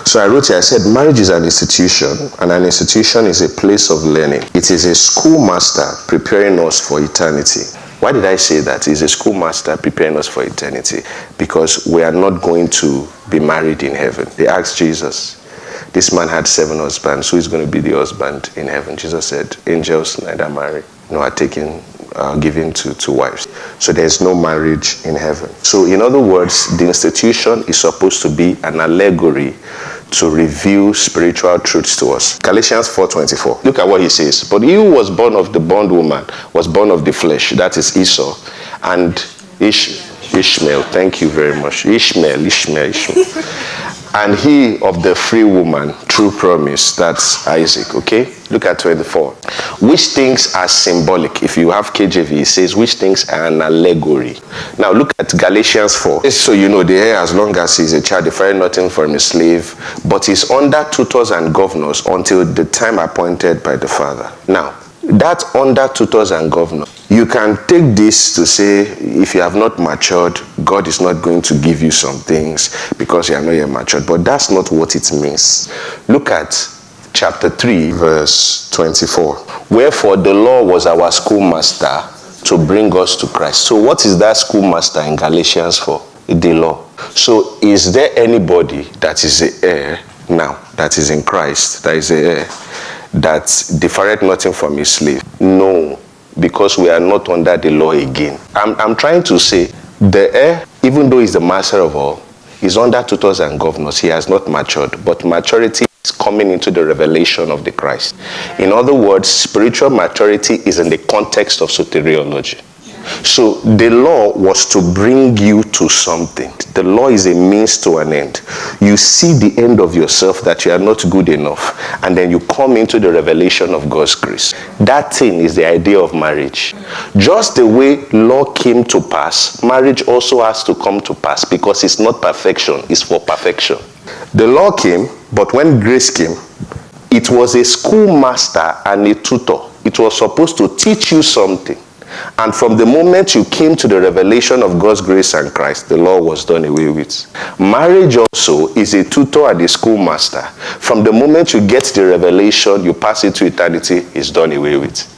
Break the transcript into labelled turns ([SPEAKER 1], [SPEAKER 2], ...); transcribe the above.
[SPEAKER 1] So I wrote here, I said, marriage is an institution, and an institution is a place of learning. It is a schoolmaster preparing us for eternity. Why did I say that? It's a schoolmaster preparing us for eternity, because we are not going to be married in heaven. They asked Jesus, this man had 7 husbands, who is going to be the husband in heaven? Jesus said, angels neither marry nor are taken given to wives. So there's no marriage in heaven. So in other words, the institution is supposed to be an allegory to reveal spiritual truths to us. Galatians 4:24. Look at what he says. But he who was born of the bondwoman was born of the flesh, that is Esau, and Ishmael. Thank you very much. Ishmael. And he of the free woman, through promise, that's Isaac, okay? Look at 24. Which things are symbolic? If you have KJV, it says, which things are an allegory? Now look at Galatians 4. So you know, the heir, as long as he's a child, deferred nothing from a slave, but he's under tutors and governors until the time appointed by the father. Now, that under tutors and governors, you can take this to say, if you have not matured, God is not going to give you some things because you are not yet matured. But that's not what it means. Look at chapter 3, verse 24. Wherefore the law was our schoolmaster to bring us to Christ. So what is that schoolmaster in Galatians 4? The law. So is there anybody that is the heir now, that is in Christ, that is the heir, that differeth nothing from his slave? No, because we are not under the law again. I'm trying to say, the heir, even though he's the master of all, is under tutors and governors. He has not matured, but maturity is coming into the revelation of the Christ. In other words, spiritual maturity is in the context of soteriology. So the law was to bring you to something. The law is a means to an end. You see the end of yourself, that you are not good enough, and then you come into the revelation of God's grace. That thing is the idea of marriage. Just the way law came to pass, marriage also has to come to pass, because it's not perfection, it's for perfection. The law came, but when grace came, it was a schoolmaster and a tutor. It was supposed to teach you something. And from the moment you came to the revelation of God's grace and Christ, the law was done away with. Marriage also is a tutor and a schoolmaster. From the moment you get the revelation, you pass it to eternity, it's done away with.